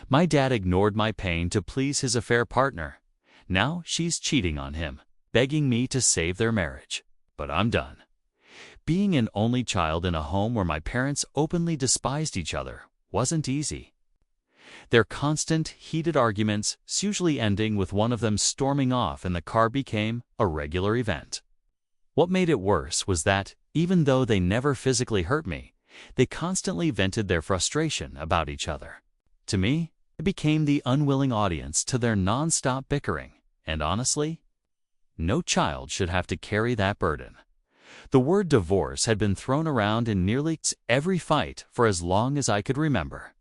My dad ignored my pain to please his affair partner. Now she's cheating on him, begging me to save their marriage. But I'm done. Being an only child in a home where my parents openly despised each other wasn't easy. Their constant, heated arguments, usually ending with one of them storming off in the car, became a regular event. What made it worse was that, even though they never physically hurt me, they constantly vented their frustration about each other. To me, it became the unwilling audience to their non-stop bickering, and honestly, no child should have to carry that burden. The word divorce had been thrown around in nearly every fight for as long as I could remember.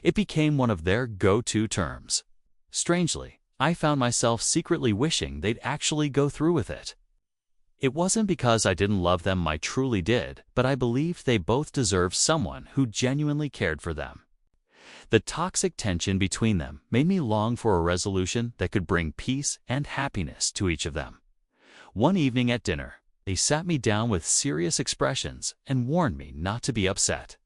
It became one of their go-to terms. Strangely, I found myself secretly wishing they'd actually go through with it. It wasn't because I didn't love them, I truly did, but I believed they both deserved someone who genuinely cared for them. The toxic tension between them made me long for a resolution that could bring peace and happiness to each of them. One evening at dinner, they sat me down with serious expressions and warned me not to be upset.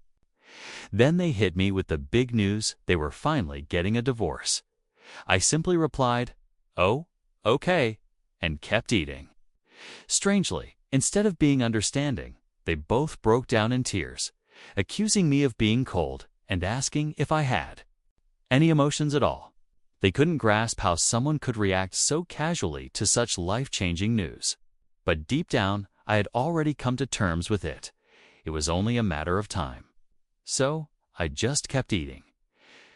Then they hit me with the big news they were finally getting a divorce. I simply replied, "Oh, okay," and kept eating. Strangely, instead of being understanding, they both broke down in tears, accusing me of being cold and asking if I had any emotions at all. They couldn't grasp how someone could react so casually to such life-changing news. But deep down, I had already come to terms with it. It was only a matter of time. So, I just kept eating.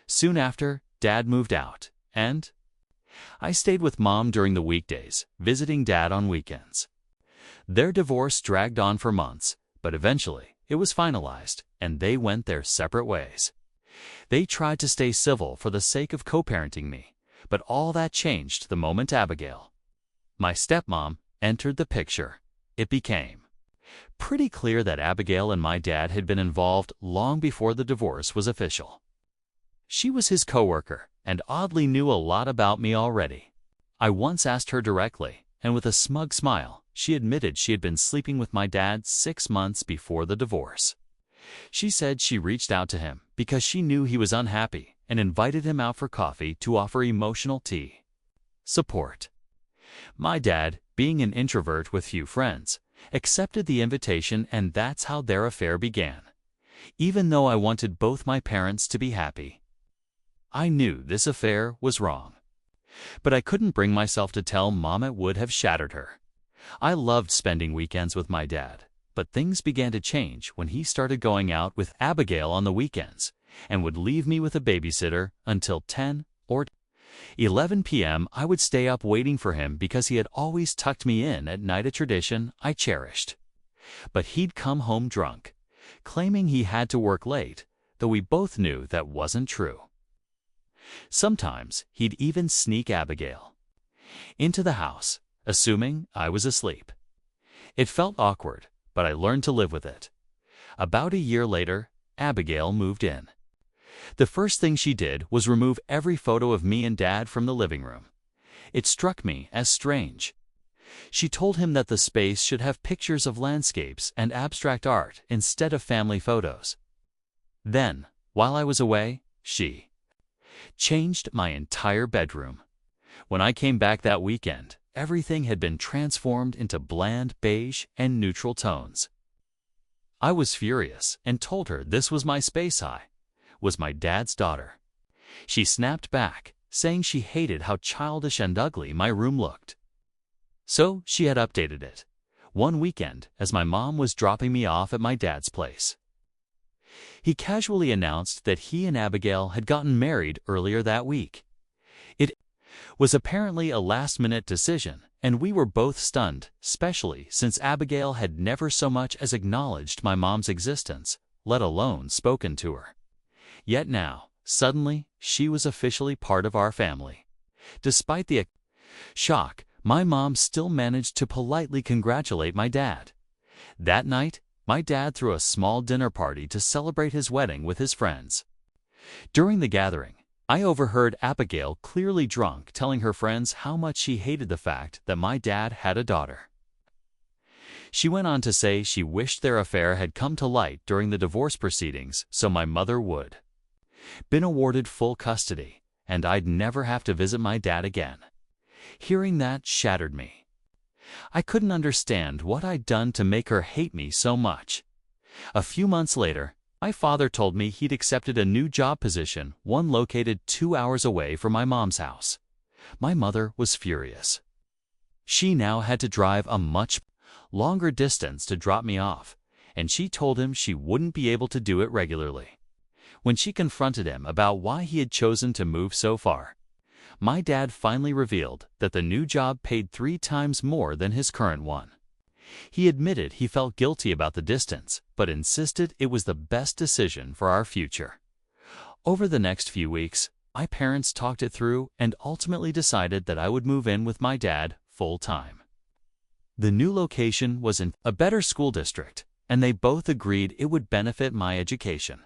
Soon after, Dad moved out, and I stayed with Mom during the weekdays, visiting Dad on weekends. Their divorce dragged on for months, but eventually it was finalized, and they went their separate ways. They tried to stay civil for the sake of co-parenting me, but all that changed the moment Abigail, my stepmom, entered the picture. It became pretty clear that Abigail and my dad had been involved long before the divorce was official. She was his coworker and oddly knew a lot about me already. I once asked her directly, and with a smug smile, she admitted she had been sleeping with my dad 6 months before the divorce. She said she reached out to him because she knew he was unhappy and invited him out for coffee to offer emotional support. My dad, being an introvert with few friends, accepted the invitation, and that's how their affair began. Even though I wanted both my parents to be happy, I knew this affair was wrong. But I couldn't bring myself to tell Mom. It would have shattered her. I loved spending weekends with my dad, but things began to change when he started going out with Abigail on the weekends and would leave me with a babysitter until 10 or 11 p.m. I would stay up waiting for him because he had always tucked me in at night, a tradition I cherished. But he'd come home drunk, claiming he had to work late, though we both knew that wasn't true. Sometimes he'd even sneak Abigail into the house, assuming I was asleep. It felt awkward, but I learned to live with it. About a year later, Abigail moved in. The first thing she did was remove every photo of me and Dad from the living room. It struck me as strange. She told him that the space should have pictures of landscapes and abstract art instead of family photos. Then, while I was away, she changed my entire bedroom. When I came back that weekend, everything had been transformed into bland beige and neutral tones. I was furious and told her this was my space. I was my dad's daughter. She snapped back, saying she hated how childish and ugly my room looked. So she had updated it one weekend as my mom was dropping me off at my dad's place. He casually announced that he and Abigail had gotten married earlier that week. It was apparently a last-minute decision, and we were both stunned, especially since Abigail had never so much as acknowledged my mom's existence, let alone spoken to her. Yet now, suddenly, she was officially part of our family. Despite the shock, my mom still managed to politely congratulate my dad. That night, my dad threw a small dinner party to celebrate his wedding with his friends. During the gathering, I overheard Abigail, clearly drunk, telling her friends how much she hated the fact that my dad had a daughter. She went on to say she wished their affair had come to light during the divorce proceedings so my mother would been awarded full custody, and I'd never have to visit my dad again. Hearing that shattered me. I couldn't understand what I'd done to make her hate me so much. A few months later, my father told me he'd accepted a new job position, one located 2 hours away from my mom's house. My mother was furious. She now had to drive a much longer distance to drop me off, and she told him she wouldn't be able to do it regularly. When she confronted him about why he had chosen to move so far, my dad finally revealed that the new job paid 3 times more than his current one. He admitted he felt guilty about the distance, but insisted it was the best decision for our future. Over the next few weeks, my parents talked it through and ultimately decided that I would move in with my dad full-time. The new location was in a better school district, and they both agreed it would benefit my education.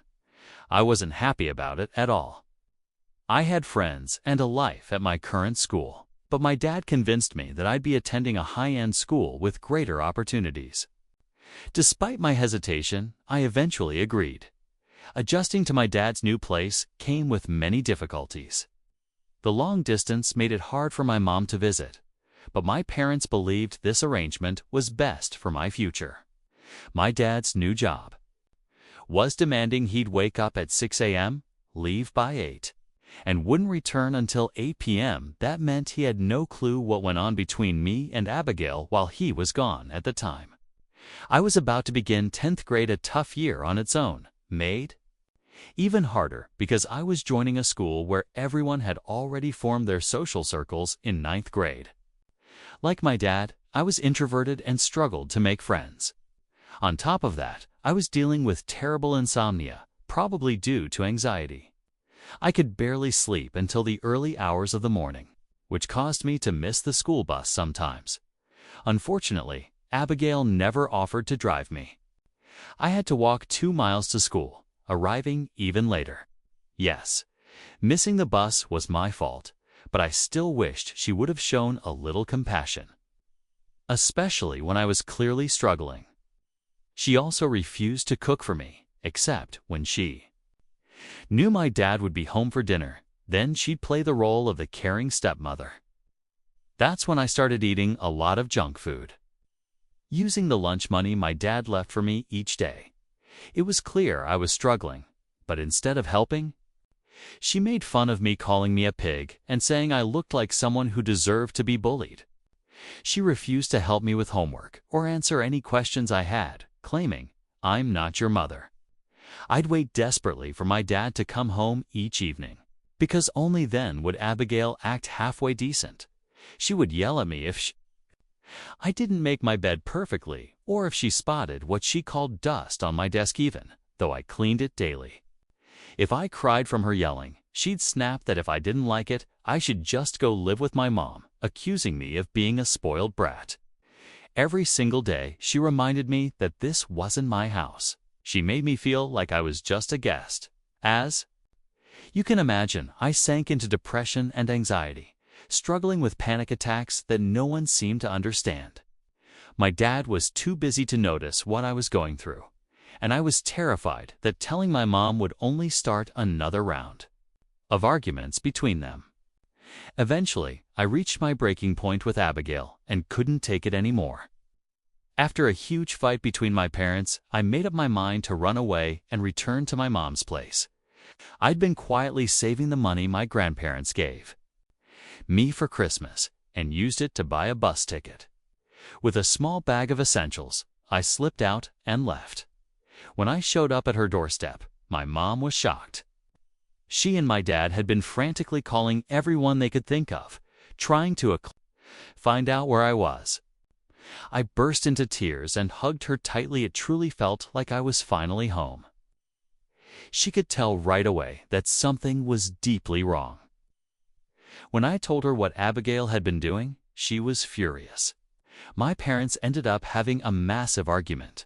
I wasn't happy about it at all. I had friends and a life at my current school, but my dad convinced me that I'd be attending a high-end school with greater opportunities. Despite my hesitation, I eventually agreed. Adjusting to my dad's new place came with many difficulties. The long distance made it hard for my mom to visit, but my parents believed this arrangement was best for my future. My dad's new job was demanding he'd wake up at 6 a.m., leave by 8, and wouldn't return until 8 p.m. That meant he had no clue what went on between me and Abigail while he was gone at the time. I was about to begin 10th grade, a tough year on its own, made even harder because I was joining a school where everyone had already formed their social circles in 9th grade. Like my dad, I was introverted and struggled to make friends. On top of that, I was dealing with terrible insomnia, probably due to anxiety. I could barely sleep until the early hours of the morning, which caused me to miss the school bus sometimes. Unfortunately, Abigail never offered to drive me. I had to walk 2 miles to school, arriving even later. Yes, missing the bus was my fault, but I still wished she would have shown a little compassion, especially when I was clearly struggling. She also refused to cook for me, except when she knew my dad would be home for dinner. Then she'd play the role of the caring stepmother. That's when I started eating a lot of junk food, using the lunch money my dad left for me each day. It was clear I was struggling, but instead of helping, she made fun of me, calling me a pig and saying I looked like someone who deserved to be bullied. She refused to help me with homework or answer any questions I had, claiming, "I'm not your mother." I'd wait desperately for my dad to come home each evening, because only then would Abigail act halfway decent. She would yell at me if I didn't make my bed perfectly, or if she spotted what she called dust on my desk, even though I cleaned it daily. If I cried from her yelling, she'd snap that if I didn't like it, I should just go live with my mom, accusing me of being a spoiled brat. Every single day, she reminded me that this wasn't my house. She made me feel like I was just a guest. As you can imagine, I sank into depression and anxiety, struggling with panic attacks that no one seemed to understand. My dad was too busy to notice what I was going through, and I was terrified that telling my mom would only start another round of arguments between them. Eventually, I reached my breaking point with Abigail and couldn't take it anymore. After a huge fight between my parents, I made up my mind to run away and return to my mom's place. I'd been quietly saving the money my grandparents gave me for Christmas and used it to buy a bus ticket. With a small bag of essentials, I slipped out and left. When I showed up at her doorstep, my mom was shocked. She and my dad had been frantically calling everyone they could think of, trying to find out where I was. I burst into tears and hugged her tightly. It truly felt like I was finally home. She could tell right away that something was deeply wrong. When I told her what Abigail had been doing, she was furious. My parents ended up having a massive argument.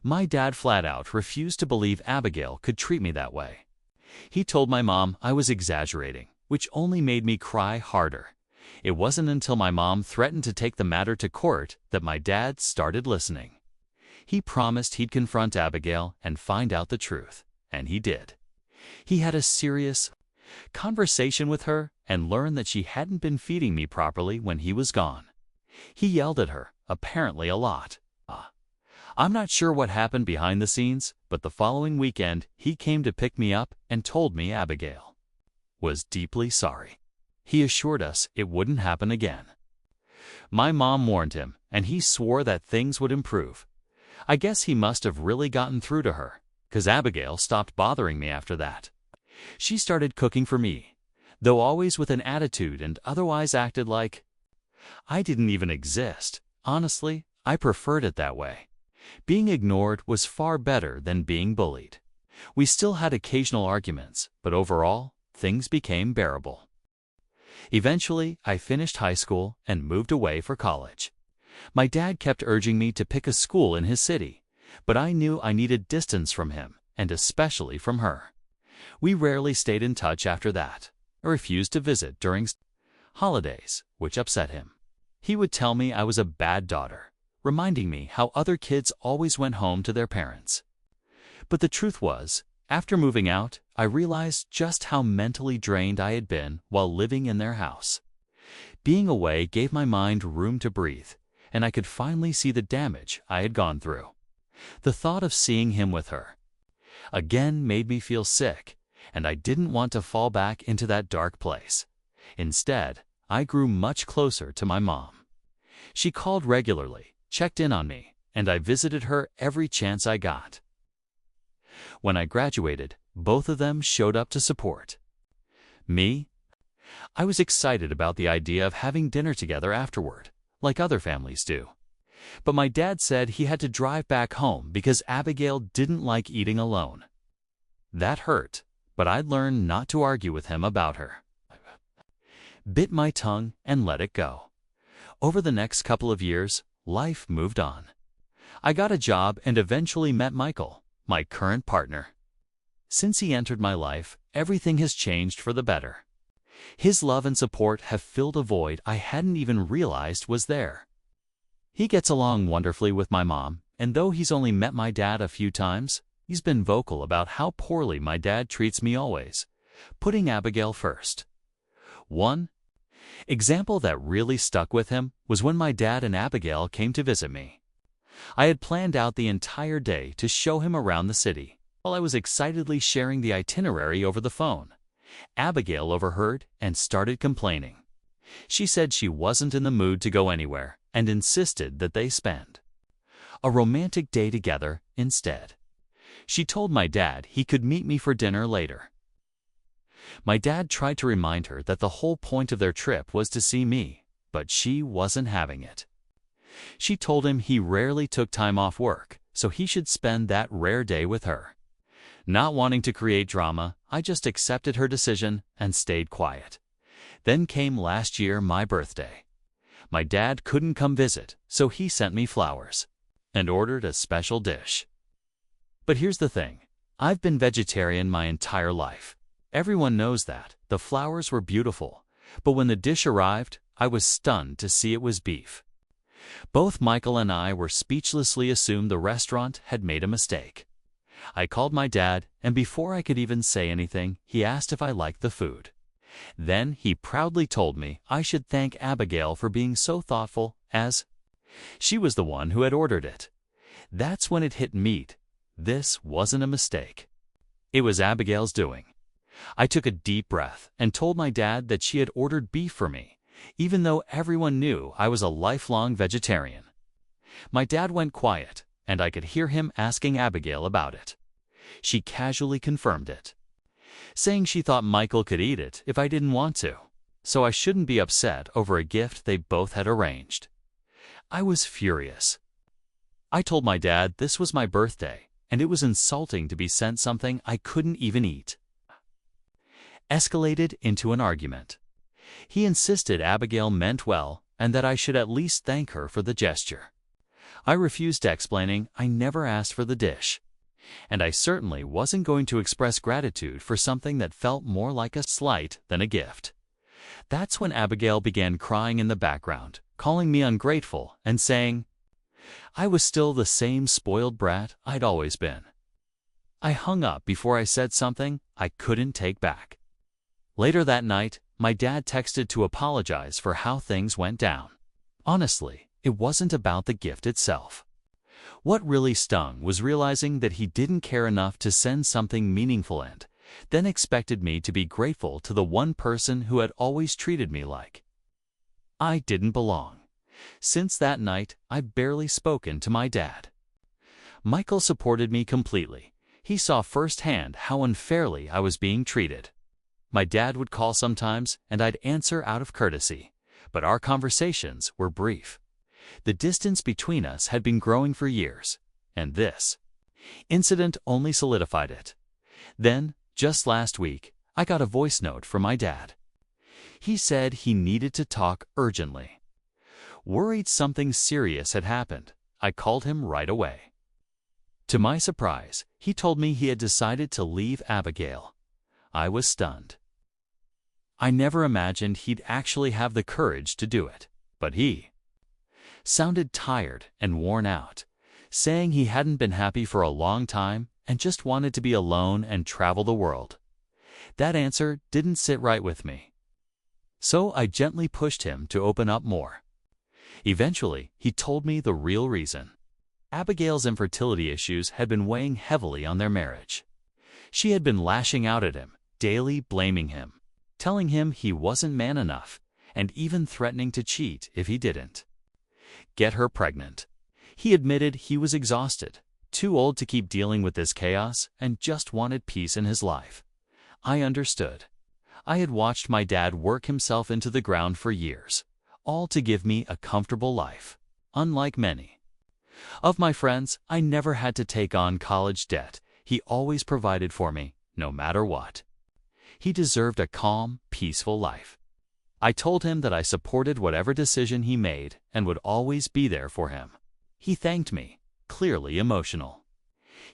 My dad flat out refused to believe Abigail could treat me that way. He told my mom I was exaggerating, which only made me cry harder. It wasn't until my mom threatened to take the matter to court that my dad started listening. He promised he'd confront Abigail and find out the truth, and he did. He had a serious conversation with her and learned that she hadn't been feeding me properly when he was gone. He yelled at her, apparently a lot. I'm not sure what happened behind the scenes, but the following weekend he came to pick me up and told me Abigail was deeply sorry. He assured us it wouldn't happen again. My mom warned him, and he swore that things would improve. I guess he must have really gotten through to her, 'cause Abigail stopped bothering me after that. She started cooking for me, though always with an attitude, and otherwise acted like I didn't even exist. Honestly, I preferred it that way. Being ignored was far better than being bullied. We still had occasional arguments, but overall, things became bearable. Eventually, I finished high school and moved away for college. My dad kept urging me to pick a school in his city, but I knew I needed distance from him, and especially from her. We rarely stayed in touch after that. I refused to visit during holidays, which upset him. He would tell me I was a bad daughter, reminding me how other kids always went home to their parents. But the truth was, after moving out, I realized just how mentally drained I had been while living in their house. Being away gave my mind room to breathe, and I could finally see the damage I had gone through. The thought of seeing him with her again made me feel sick, and I didn't want to fall back into that dark place. Instead, I grew much closer to my mom. She called regularly, checked in on me, and I visited her every chance I got. When I graduated, both of them showed up to support me. I was excited about the idea of having dinner together afterward, like other families do. But my dad said he had to drive back home because Abigail didn't like eating alone. That hurt, but I'd learned not to argue with him about her. Bit my tongue and let it go. Over the next couple of years, life moved on. I got a job and eventually met Michael, my current partner. Since he entered my life, everything has changed for the better. His love and support have filled a void I hadn't even realized was there. He gets along wonderfully with my mom, and though he's only met my dad a few times, he's been vocal about how poorly my dad treats me always, putting Abigail first. One example that really stuck with him was when my dad and Abigail came to visit me. I had planned out the entire day to show him around the city. While I was excitedly sharing the itinerary over the phone, Abigail overheard and started complaining. She said she wasn't in the mood to go anywhere and insisted that they spend a romantic day together instead. She told my dad he could meet me for dinner later. My dad tried to remind her that the whole point of their trip was to see me, but she wasn't having it. She told him he rarely took time off work, so he should spend that rare day with her. Not wanting to create drama, I just accepted her decision and stayed quiet. Then came last year, my birthday. My dad couldn't come visit, so he sent me flowers and ordered a special dish. But here's the thing, I've been vegetarian my entire life. Everyone knows that. The flowers were beautiful, but when the dish arrived, I was stunned to see it was beef. Both Michael and I were speechlessly assumed the restaurant had made a mistake. I called my dad, and before I could even say anything, he asked if I liked the food. Then he proudly told me I should thank Abigail for being so thoughtful, as she was the one who had ordered it. That's when it hit me. This wasn't a mistake. It was Abigail's doing. I took a deep breath and told my dad that she had ordered beef for me, even though everyone knew I was a lifelong vegetarian. My dad went quiet, and I could hear him asking Abigail about it. She casually confirmed it, saying she thought Michael could eat it if I didn't want to, so I shouldn't be upset over a gift they both had arranged. I was furious. I told my dad this was my birthday, and it was insulting to be sent something I couldn't even eat. Escalated into an argument. He insisted Abigail meant well and that I should at least thank her for the gesture. I refused, explaining I never asked for the dish, and I certainly wasn't going to express gratitude for something that felt more like a slight than a gift. That's when Abigail began crying in the background, calling me ungrateful and saying I was still the same spoiled brat I'd always been. I hung up before I said something I couldn't take back. Later that night, my dad texted to apologize for how things went down. Honestly, it wasn't about the gift itself. What really stung was realizing that he didn't care enough to send something meaningful and then expected me to be grateful to the one person who had always treated me like I didn't belong. Since that night, I've barely spoken to my dad. Michael supported me completely. He saw firsthand how unfairly I was being treated. My dad would call sometimes, and I'd answer out of courtesy, but our conversations were brief. The distance between us had been growing for years, and this incident only solidified it. Then, just last week, I got a voice note from my dad. He said he needed to talk urgently. Worried something serious had happened, I called him right away. To my surprise, he told me he had decided to leave Abigail. I was stunned. I never imagined he'd actually have the courage to do it, but he sounded tired and worn out, saying he hadn't been happy for a long time and just wanted to be alone and travel the world. That answer didn't sit right with me. So I gently pushed him to open up more. Eventually, he told me the real reason. Abigail's infertility issues had been weighing heavily on their marriage. She had been lashing out at him, daily blaming him, telling him he wasn't man enough, and even threatening to cheat if he didn't get her pregnant. He admitted he was exhausted, too old to keep dealing with this chaos, and just wanted peace in his life. I understood. I had watched my dad work himself into the ground for years, all to give me a comfortable life, unlike many of my friends. I never had to take on college debt. He always provided for me, no matter what. He deserved a calm, peaceful life. I told him that I supported whatever decision he made and would always be there for him. He thanked me, clearly emotional.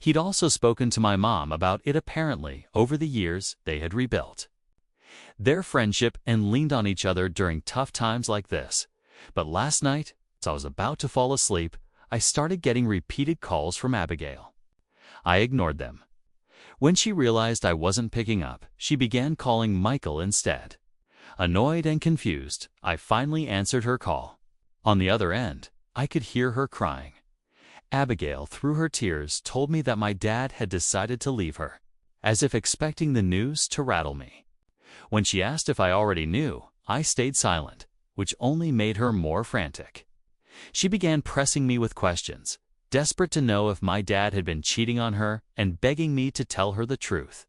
He'd also spoken to my mom about it. Apparently, over the years, they had rebuilt their friendship and leaned on each other during tough times like this. But last night, as I was about to fall asleep, I started getting repeated calls from Abigail. I ignored them. When she realized I wasn't picking up, she began calling Michael instead. Annoyed and confused, I finally answered her call. On the other end, I could hear her crying. Abigail, through her tears, told me that my dad had decided to leave her, as if expecting the news to rattle me. When she asked if I already knew, I stayed silent, which only made her more frantic. She began pressing me with questions, desperate to know if my dad had been cheating on her and begging me to tell her the truth.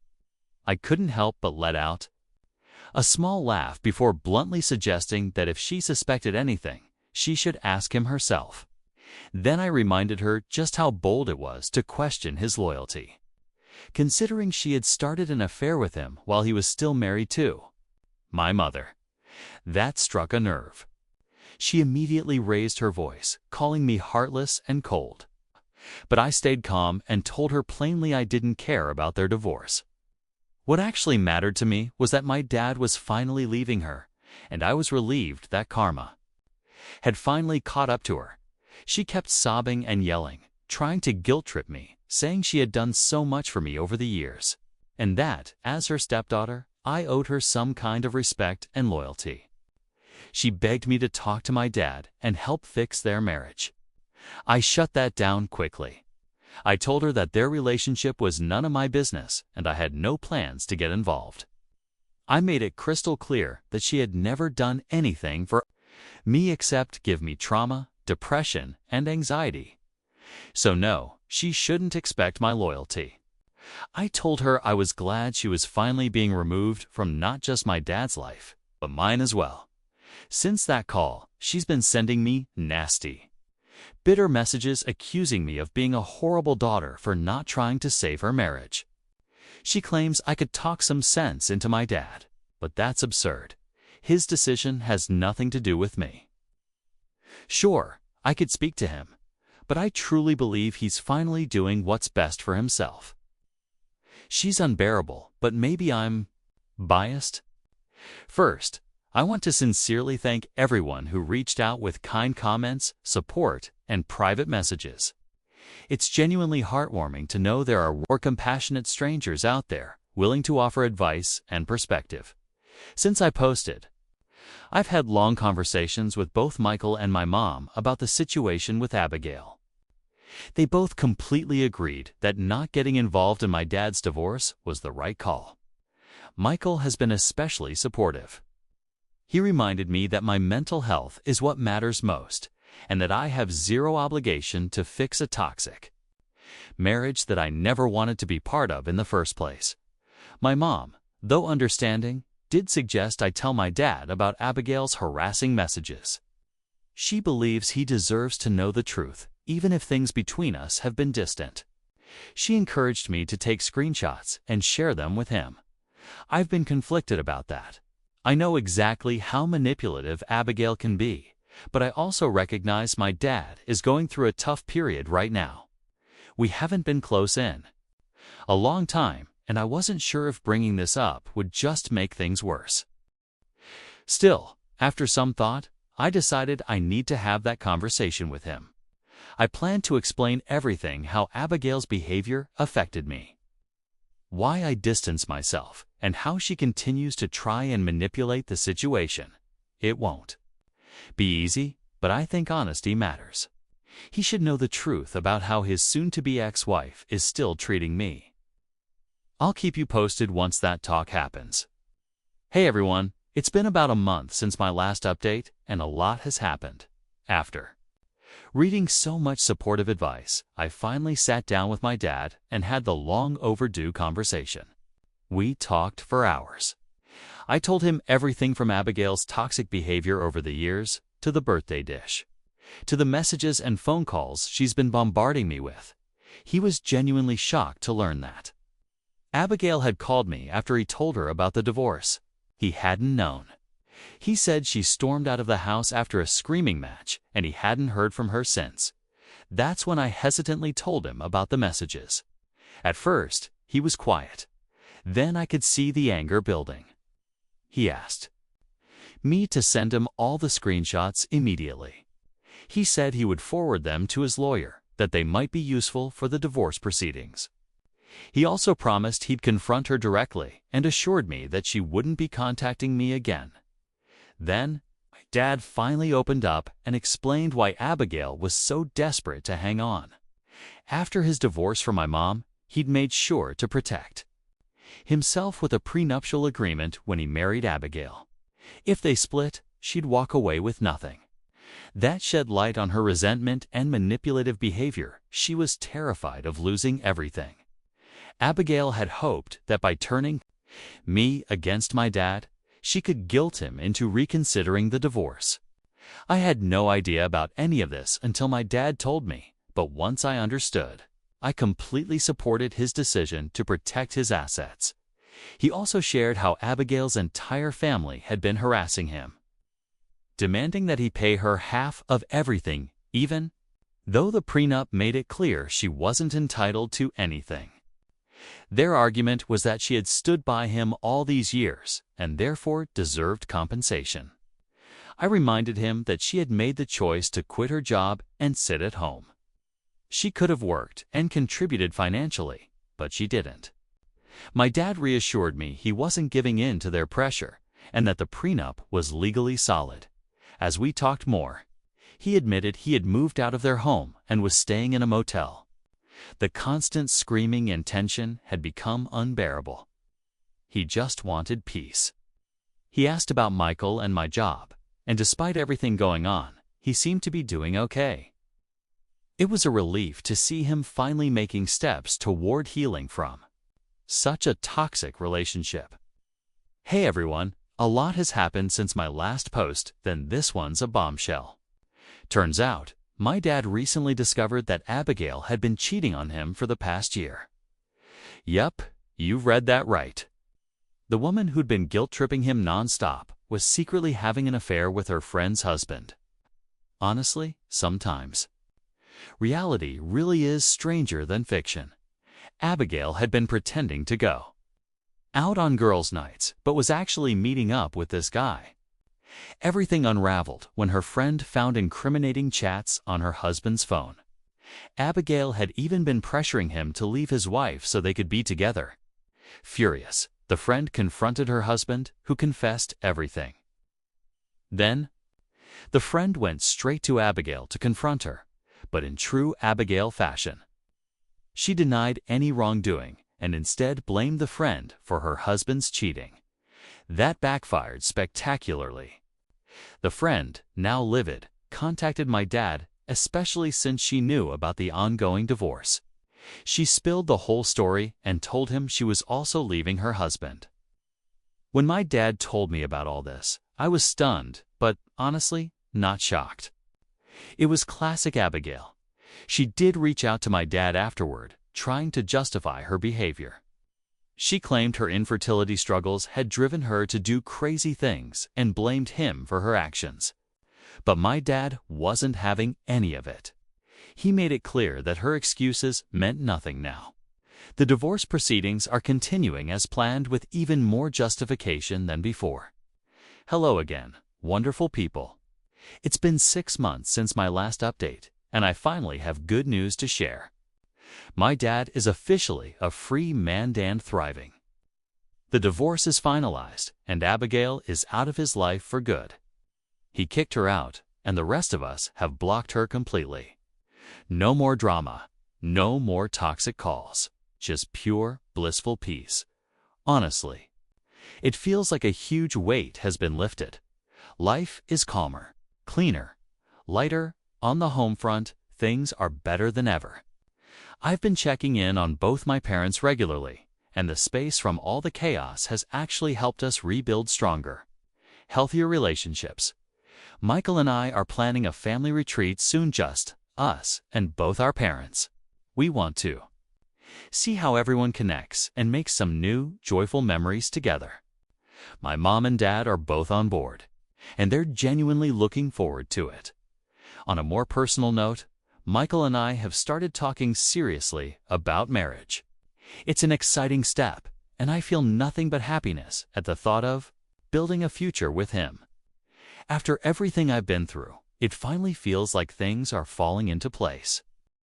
I couldn't help but let out a small laugh before bluntly suggesting that if she suspected anything, she should ask him herself. Then I reminded her just how bold it was to question his loyalty, considering she had started an affair with him while he was still married to my mother. That struck a nerve. She immediately raised her voice, calling me heartless and cold. But I stayed calm and told her plainly I didn't care about their divorce. What actually mattered to me was that my dad was finally leaving her, and I was relieved that karma had finally caught up to her. She kept sobbing and yelling, trying to guilt-trip me, saying she had done so much for me over the years, and that, as her stepdaughter, I owed her some kind of respect and loyalty. She begged me to talk to my dad and help fix their marriage. I shut that down quickly. I told her that their relationship was none of my business and I had no plans to get involved. I made it crystal clear that she had never done anything for me except give me trauma, depression, and anxiety. So no, she shouldn't expect my loyalty. I told her I was glad she was finally being removed from not just my dad's life, but mine as well. Since that call, she's been sending me nasty, bitter messages accusing me of being a horrible daughter for not trying to save her marriage. She claims I could talk some sense into my dad, but that's absurd. His decision has nothing to do with me. Sure, I could speak to him, but I truly believe he's finally doing what's best for himself. She's unbearable, but maybe I'm biased. First, I want to sincerely thank everyone who reached out with kind comments, support, and private messages. It's genuinely heartwarming to know there are more compassionate strangers out there willing to offer advice and perspective. Since I posted, I've had long conversations with both Michael and my mom about the situation with Abigail. They both completely agreed that not getting involved in my dad's divorce was the right call. Michael has been especially supportive. He reminded me that my mental health is what matters most, and that I have zero obligation to fix a toxic marriage that I never wanted to be part of in the first place. My mom, though understanding, did suggest I tell my dad about Abigail's harassing messages. She believes he deserves to know the truth, even if things between us have been distant. She encouraged me to take screenshots and share them with him. I've been conflicted about that. I know exactly how manipulative Abigail can be, but I also recognize my dad is going through a tough period right now. We haven't been close in a long time, and I wasn't sure if bringing this up would just make things worse. Still, after some thought, I decided I need to have that conversation with him. I plan to explain everything how Abigail's behavior affected me, why I distance myself, and how she continues to try and manipulate the situation. It won't be easy, but I think honesty matters. He should know the truth about how his soon-to-be ex-wife is still treating me. I'll keep you posted once that talk happens. Hey everyone, it's been about a month since my last update, and a lot has happened. After reading so much supportive advice, I finally sat down with my dad and had the long-overdue conversation. We talked for hours. I told him everything from Abigail's toxic behavior over the years, to the birthday dish, to the messages and phone calls she's been bombarding me with. He was genuinely shocked to learn that Abigail had called me after he told her about the divorce. He hadn't known. He said she stormed out of the house after a screaming match, and he hadn't heard from her since. That's when I hesitantly told him about the messages. At first, he was quiet. Then I could see the anger building. He asked me to send him all the screenshots immediately. He said he would forward them to his lawyer, that they might be useful for the divorce proceedings. He also promised he'd confront her directly and assured me that she wouldn't be contacting me again. Then, my dad finally opened up and explained why Abigail was so desperate to hang on. After his divorce from my mom, he'd made sure to protect himself with a prenuptial agreement when he married Abigail. If they split, she'd walk away with nothing. That shed light on her resentment and manipulative behavior. She was terrified of losing everything. Abigail had hoped that by turning me against my dad, she could guilt him into reconsidering the divorce. I had no idea about any of this until my dad told me, but once I understood, I completely supported his decision to protect his assets. He also shared how Abigail's entire family had been harassing him, demanding that he pay her half of everything, even though the prenup made it clear she wasn't entitled to anything. Their argument was that she had stood by him all these years and therefore deserved compensation. I reminded him that she had made the choice to quit her job and sit at home. She could have worked and contributed financially, but she didn't. My dad reassured me he wasn't giving in to their pressure and that the prenup was legally solid. As we talked more, he admitted he had moved out of their home and was staying in a motel. The constant screaming and tension had become unbearable. He just wanted peace. He asked about Michael and my job, and despite everything going on, he seemed to be doing okay. It was a relief to see him finally making steps toward healing from such a toxic relationship. Hey everyone, a lot has happened since my last post, then this one's a bombshell. Turns out, my dad recently discovered that Abigail had been cheating on him for the past year. Yup, you've read that right. The woman who'd been guilt-tripping him nonstop was secretly having an affair with her friend's husband. Honestly, sometimes reality really is stranger than fiction. Abigail had been pretending to go out on girls' nights, but was actually meeting up with this guy. Everything unraveled when her friend found incriminating chats on her husband's phone. Abigail had even been pressuring him to leave his wife so they could be together. Furious, the friend confronted her husband, who confessed everything. Then, the friend went straight to Abigail to confront her, but in true Abigail fashion. She denied any wrongdoing and instead blamed the friend for her husband's cheating. That backfired spectacularly. The friend, now livid, contacted my dad, especially since she knew about the ongoing divorce. She spilled the whole story and told him she was also leaving her husband. When my dad told me about all this, I was stunned, but honestly, not shocked. It was classic Abigail. She did reach out to my dad afterward, trying to justify her behavior. She claimed her infertility struggles had driven her to do crazy things and blamed him for her actions. But my dad wasn't having any of it. He made it clear that her excuses meant nothing now. The divorce proceedings are continuing as planned with even more justification than before. Hello again, wonderful people. It's been 6 months since my last update, and I finally have good news to share. My dad is officially a free man and thriving. The divorce is finalized, and Abigail is out of his life for good. He kicked her out, and the rest of us have blocked her completely. No more drama, no more toxic calls, just pure, blissful peace. Honestly, it feels like a huge weight has been lifted. Life is calmer, cleaner, lighter. On the home front, things are better than ever. I've been checking in on both my parents regularly, and the space from all the chaos has actually helped us rebuild stronger, healthier relationships. Michael and I are planning a family retreat soon, just us and both our parents. We want to see how everyone connects and make some new, joyful memories together. My mom and dad are both on board, and they're genuinely looking forward to it. On a more personal note, Michael and I have started talking seriously about marriage. It's an exciting step, and I feel nothing but happiness at the thought of building a future with him. After everything I've been through, it finally feels like things are falling into place.